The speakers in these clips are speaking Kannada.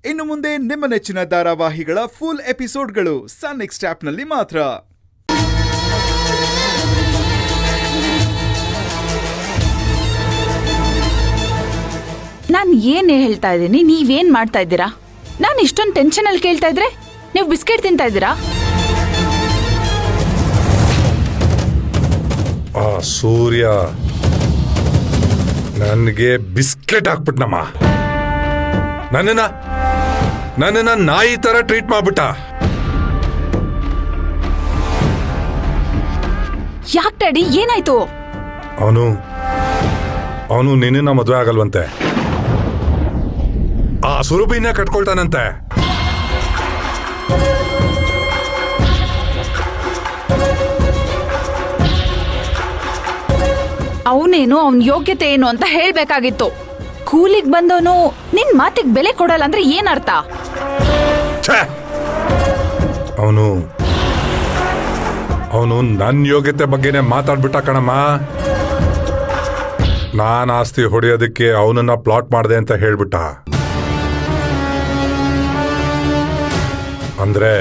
ಇನ್ನು ಮುಂದೆ ನಿಮ್ಮ ನೆಚ್ಚಿನ ಧಾರಾವಾಹಿಗಳ ಫುಲ್ ಎಪಿಸೋಡ್ಗಳು ಸನ್ ನೆಕ್ಸ್ಟ್ ಆಪ್ನಲ್ಲಿ ಮಾತ್ರ. ನಾನು ಏನ್ ಹೇಳ್ತಾ ಇದ್ದೀನಿ, ನೀವೇನ್ ಮಾಡ್ತಾ ಇದ್ದೀರಾ? ನಾನು ಇಷ್ಟೊಂದು ಟೆನ್ಷನ್ ಅಲ್ಲಿ ಕೇಳ್ತಾ ಇದ್ರೆ ನೀವು ಬಿಸ್ಕೆಟ್ ತಿಂತಾ ಇದ್ದೀರಾ? ಆ ಸೂರ್ಯ ನನಗೆ ಬಿಸ್ಕೆಟ್ ಹಾಕ್ಬಿಟ್ನಮ್ಮ. ನನ್ನನ್ನ ನಾಯಿ ತರ ಟ್ರೀಟ್ ಮಾಡ್ಬಿಟ್ಟ. ಯಾಕೆ ಡ್ಯಾಡಿ, ಏನಾಯ್ತು? ಅವನು ನಿನ್ನ ಮದುವೆ ಆಗಲ್ವಂತೆ, ಆ ಸುರಭಿನ ಕಟ್ಕೊಳ್ತಾನಂತೆ. ಅವನೇನು ಅವನ ಯೋಗ್ಯತೆ ಏನು ಅಂತ ಹೇಳ್ಬೇಕಾಗಿತ್ತು. ಕೂಲಿಗೆ ಬಂದವನು ನಿನ್ ಮಾತಿಗೆ ಬೆಲೆ ಕೊಡಲ್ಲ ಅಂದ್ರೆ ಏನ್ ಅರ್ಥ? ಅವನು ನನ್ನ ಯೋಗ್ಯತೆ ಬಗ್ಗೆನೇ ಮಾತಾಡ್ಬಿಟ್ಟ ಕಣಮ್ಮ. ನಾನ್ ಆಸ್ತಿ ಹೊಡೆಯೋದಕ್ಕೆ ಅವನನ್ನ ಪ್ಲಾಟ್ ಮಾಡಿದೆ ಅಂತ ಹೇಳ್ಬಿಟ್ಟ. ಅಂದ್ರೆ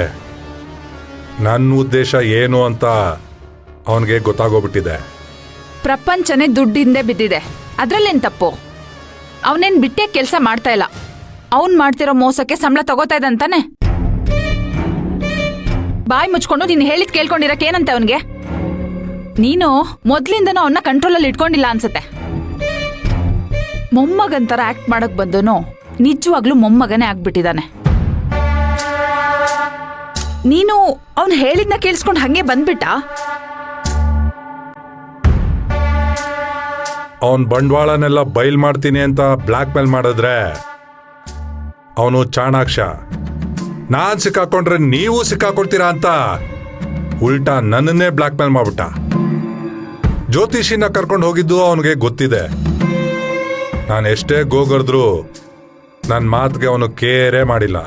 ನನ್ನ ಉದ್ದೇಶ ಏನು ಅಂತ ಅವನಿಗೆ ಗೊತ್ತಾಗೋಗ್ಬಿಟ್ಟಿದೆ. ಪ್ರಪಂಚನೇ ದುಡ್ಡಿಂದೆ ಬಿದ್ದಿದೆ, ಅದ್ರಲ್ಲೇನ್ ತಪ್ಪು? ಅವನೇನ್ ಬಿಟ್ಟೆ ಕೆಲಸ ಮಾಡ್ತಾ ಇಲ್ಲ. ಅವನ್ ಮಾಡ್ತಿರೋ ಮೋಸಕ್ಕೆ ಸಂಬಳ ತಗೋತಾ ಇದ್ದಂತಾನೆ. ಬಾಯಿ ಮುಚ್ಕೊಂಡು ನೀನು ಹೇಳಿದ್ ಕೇಳ್ಕೊಂಡಿರಕ್ಕೇನಂತೆ ಅವನ್ಗೆ? ನೀನು ಮೊದ್ಲಿಂದನೂ ಅವನ್ನ ಕಂಟ್ರೋಲಲ್ಲಿ ಇಟ್ಕೊಂಡಿಲ್ಲ ಅನ್ಸತ್ತೆ. ಮೊಮ್ಮಗಂತರ ಆಕ್ಟ್ ಮಾಡಕ್ ಬಂದನು ನಿಜವಾಗ್ಲೂ ಮೊಮ್ಮಗನೇ ಆಗ್ಬಿಟ್ಟಿದ್ದಾನೆ. ನೀನು ಅವನ್ ಹೇಳಿದ್ನ ಕೇಳಿಸ್ಕೊಂಡು ಹಂಗೆ ಬಂದ್ಬಿಟ್ಟ. ಅವನ್ ಬಂಡವಾಳನೆಲ್ಲ ಬಯಲ್ ಮಾಡ್ತೀನಿ ಅಂತ ಬ್ಲಾಕ್ ಮೇಲ್ ಮಾಡಿದ್ರೆ ಅವನು ಚಾಣಾಕ್ಷ. ನಾನ್ ಸಿಕ್ಕಾಕೊಂಡ್ರೆ ನೀವು ಸಿಕ್ಕಾಕೊಡ್ತೀರಾ ಅಂತ ಉಲ್ಟಾ ನನ್ನನ್ನೇ ಬ್ಲಾಕ್ ಮೇಲ್ ಮಾಡ್ಬಿಟ್ಟ. ಜ್ಯೋತಿಷಿನ ಕರ್ಕೊಂಡು ಹೋಗಿದ್ದು ಅವನಿಗೆ ಗೊತ್ತಿದೆ. ನಾನು ಎಷ್ಟೇ ಗೋಗರ್ದ್ರು ನನ್ನ ಮಾತಿಗೆ ಅವನು ಕೇರೇ ಮಾಡಿಲ್ಲ.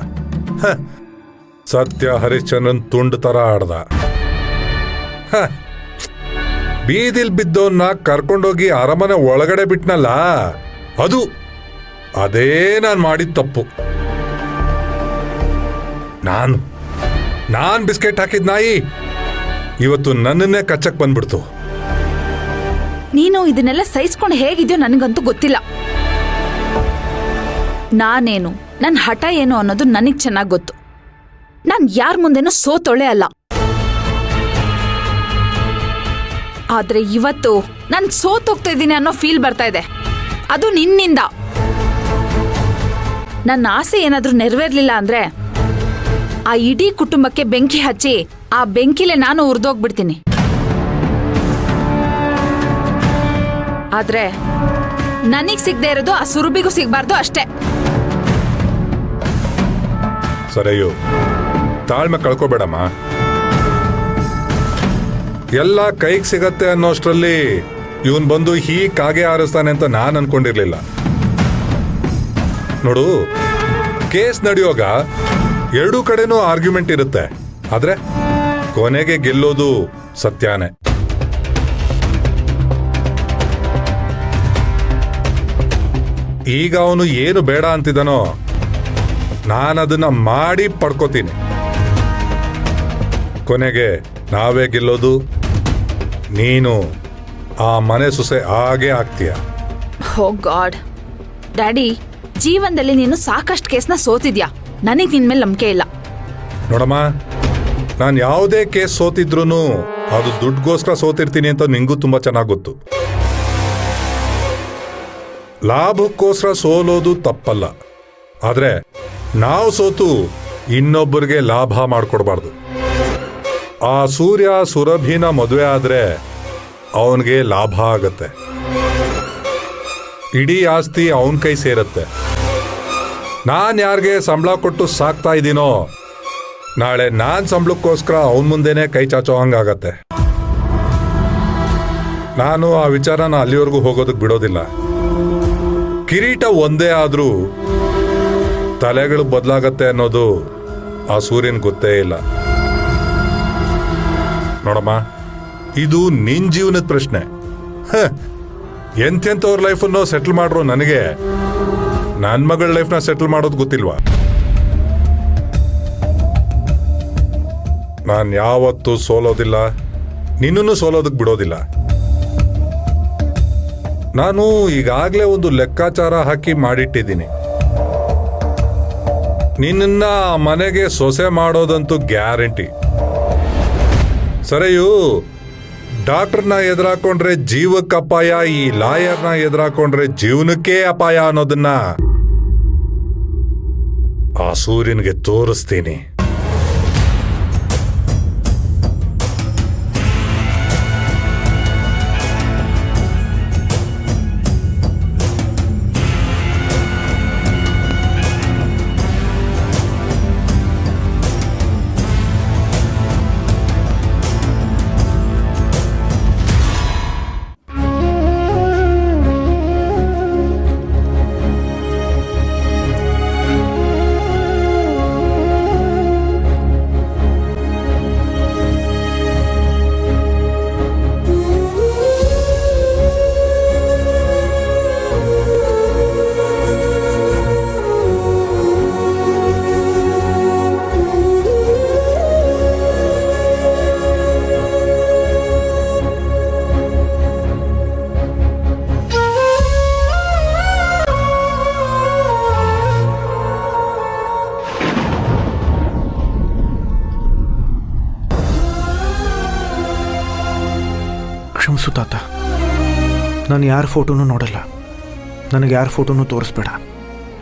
ಸತ್ಯ ಹರಿಶ್ಚಂದ್ರನ್ ತುಂಡು ತರ ಆಡ್ದ. ಬೀದಿಲ್ ಬಿದ್ದವನ್ನ ಕರ್ಕೊಂಡೋಗಿ ಅರಮನೆ ಒಳಗಡೆ ಬಿಟ್ನಲ್ಲ, ಅದೇ ನಾನು ಮಾಡಿದ ತಪ್ಪು. ನಾನ್ ಬಿಸ್ಕೆಟ್ ಹಾಕಿದ್ ನಾಯಿ ಇವತ್ತು ನನ್ನನ್ನೇ ಕಚ್ಚಕ್ ಬಂದ್ಬಿಡ್ತು. ನೀನು ಇದನ್ನೆಲ್ಲ ಸಹಿಸ್ಕೊಂಡು ಹೇಗಿದ್ಯೋ ನನಗಂತೂ ಗೊತ್ತಿಲ್ಲ. ನಾನೇನು, ನನ್ನ ಹಠ ಏನು ಅನ್ನೋದು ನನಗ್ ಚೆನ್ನಾಗ್ ಗೊತ್ತು. ನಾನ್ ಯಾರ ಮುಂದೆನೂ ಸೋತೊಳೆ ಅಲ್ಲ. ಆದ್ರೆ ಇವತ್ತು ನಾನ್ ಸೋತೋಗ್ತಾ ಇದ್ದೀನಿ ಅನ್ನೋ ಫೀಲ್ ಬರ್ತಾ ಇದೆ. ಅದು ನಿನ್ನಿಂದ. ನನ್ನ ಆಸೆ ಏನಾದ್ರೂ ನೆರವೇರ್ಲಿಲ್ಲ ಅಂದ್ರೆ ಆ ಇಡೀ ಕುಟುಂಬಕ್ಕೆ ಬೆಂಕಿ ಹಚ್ಚಿ ಆ ಬೆಂಕಿಲೆ ನಾನು ಉರಿದೋಗ್ಬಿಡ್ತೀನಿ. ಆದ್ರೆ ನನಗ್ ಸಿಗದೆ ಇರೋದು ಆ ಸುರಭಿಗೂ ಸಿಗ್ಬಾರ್ದು ಅಷ್ಟೇ. ಸರಿಯೋ, ತಾಳ್ಮೆ ಕಳ್ಕೋಬೇಡಮ್ಮ. ಎಲ್ಲ ಕೈಗೆ ಸಿಗತ್ತೆ ಅನ್ನೋಷ್ಟರಲ್ಲಿ ಇವನ್ ಬಂದು ಕಾಗೆ ಹಾರಿಸ್ತಾನೆ ಅಂತ ನಾನ್ ಅನ್ಕೊಂಡಿರ್ಲಿಲ್ಲ. ನೋಡು, ಕೇಸ್ ನಡೆಯುವಾಗ ಎರಡೂ ಕಡೆನೂ ಆರ್ಗ್ಯುಮೆಂಟ್ ಇರುತ್ತೆ. ಆದ್ರೆ ಕೊನೆಗೆ ಗೆಲ್ಲೋದು ಸತ್ಯನೇ. ಈಗ ಅವನು ಏನು ಬೇಡ ಅಂತಿದ್ದಾನೋ ನಾನದನ್ನ ಮಾಡಿ ಪಡ್ಕೋತೀನಿ. ಕೊನೆಗೆ ನಾವೇ ಗೆಲ್ಲೋದು, ನೀನು ಆ ಮನೆ ಸೊಸೆ ಹಾಗೆ ಆಗ್ತೀಯ. ಓ ಗಾಡ್ ಡ್ಯಾಡಿ, ಜೀವನದಲ್ಲಿ ನೀನು ಸಾಕಷ್ಟು ಕೇಸ್ನ ಸೋತಿದ್ಯಾ. ನನಗೆ ನಿನ್ ಮೇಲೆ ನಂಬಿಕೆ ಇಲ್ಲ. ನೋಡಮ್ಮ, ನಾನು ಯಾವುದೇ ಕೇಸ್ ಸೋತಿದ್ರು ಅದು ದುಡ್ಗೋಸ್ಕರ ಸೋತಿರ್ತೀನಿ ಅಂತ ನಿಂಗೂ ತುಂಬಾ ಚೆನ್ನಾಗಿ ಗೊತ್ತು. ಲಾಭಕ್ಕೋಸ್ಕರ ಸೋಲೋದು ತಪ್ಪಲ್ಲ. ಆದ್ರೆ ನಾವು ಸೋತು ಇನ್ನೊಬ್ಬರಿಗೆ ಲಾಭ ಮಾಡ್ಕೊಡ್ಬಾರ್ದು. ಆ ಸೂರ್ಯ ಸುರಭಿನ ಮದುವೆ ಆದ್ರೆ ಅವನಿಗೆ ಲಾಭ ಆಗತ್ತೆ. ಇಡೀ ಆಸ್ತಿ ಅವನ ಕೈ ಸೇರತ್ತೆ. ನಾನ್ ಯಾರಿಗೆ ಸಂಬಳ ಕೊಟ್ಟು ಸಾಕ್ತಾ ಇದ್ದೀನೋ ನಾಳೆ ನಾನ್ ಸಂಬಳಕ್ಕೋಸ್ಕರ ಅವನ ಮುಂದೆನೆ ಕೈ ಚಾಚೋ ಹಂಗಾಗತ್ತೆ. ನಾನು ಆ ವಿಚಾರನ ಅಲ್ಲಿವರೆಗೂ ಹೋಗೋದಕ್ಕೆ ಬಿಡೋದಿಲ್ಲ. ಕಿರೀಟ ಒಂದೇ ಆದ್ರೂ ತಲೆಗಳು ಬದಲಾಗತ್ತೆ ಅನ್ನೋದು ಆ ಸೂರ್ಯನ್ ಗೊತ್ತೇ ಇಲ್ಲ. ನೋಡಮ್ಮ, ಇದು ನಿನ್ ಜೀವನದ ಪ್ರಶ್ನೆ. ಎಂತೆಂಥವ್ರ ಲೈಫನ್ನು ಸೆಟ್ಲ್ ಮಾಡ್ರು ನನಗೆ ನನ್ನ ಮಗಳ ಲೈಫ್ನ ಸೆಟ್ಲ್ ಮಾಡೋದು ಗೊತ್ತಿಲ್ವಾ? ನಾನು ಯಾವತ್ತೂ ಸೋಲೋದಿಲ್ಲ, ನಿನ್ನನ್ನು ಸೋಲೋದಕ್ಕೆ ಬಿಡೋದಿಲ್ಲ. ನಾನು ಈಗಾಗಲೇ ಒಂದು ಲೆಕ್ಕಾಚಾರ ಹಾಕಿ ಮಾಡಿಟ್ಟಿದ್ದೀನಿ. ನಿನ್ನ ಮನೆಗೆ ಸೊಸೆ ಮಾಡೋದಂತೂ ಗ್ಯಾರಂಟಿ. ಸರಿಯೂ, ಡಾಕ್ಟರ್ನ ಎದುರಾಕೊಂಡ್ರೆ ಜೀವಕ್ಕೆ ಅಪಾಯ, ಈ ಲಾಯರ್ನ ಎದುರಾಕೊಂಡ್ರೆ ಜೀವನಕ್ಕೆ ಅಪಾಯ ಅನ್ನೋದನ್ನ ಆ ಸೂರ್ಯನಿಗೆ ತೋರಿಸ್ತೀನಿ. ಕ್ಷಮಿಸು ತಾತ, ನಾನು ಯಾರ ಫೋಟೋನೂ ನೋಡಲ್ಲ. ನನಗೆ ಯಾರ ಫೋಟೋನೂ ತೋರಿಸ್ಬೇಡ.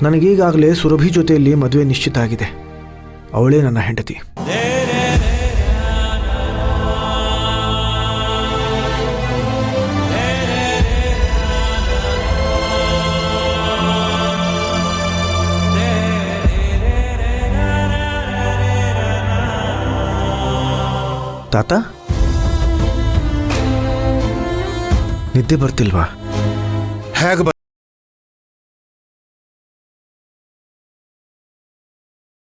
ನನಗೀಗಾಗಲೇ ಸುರಭಿ ಜೊತೆಯಲ್ಲಿ ಮದುವೆ ನಿಶ್ಚಿತ ಆಗಿದೆ. ಅವಳೇ ನನ್ನ ಹೆಂಡತಿ. ತಾತ, ನಿದ್ದೆ ಬರ್ತಿಲ್ವಾ? ಹೇಗೆ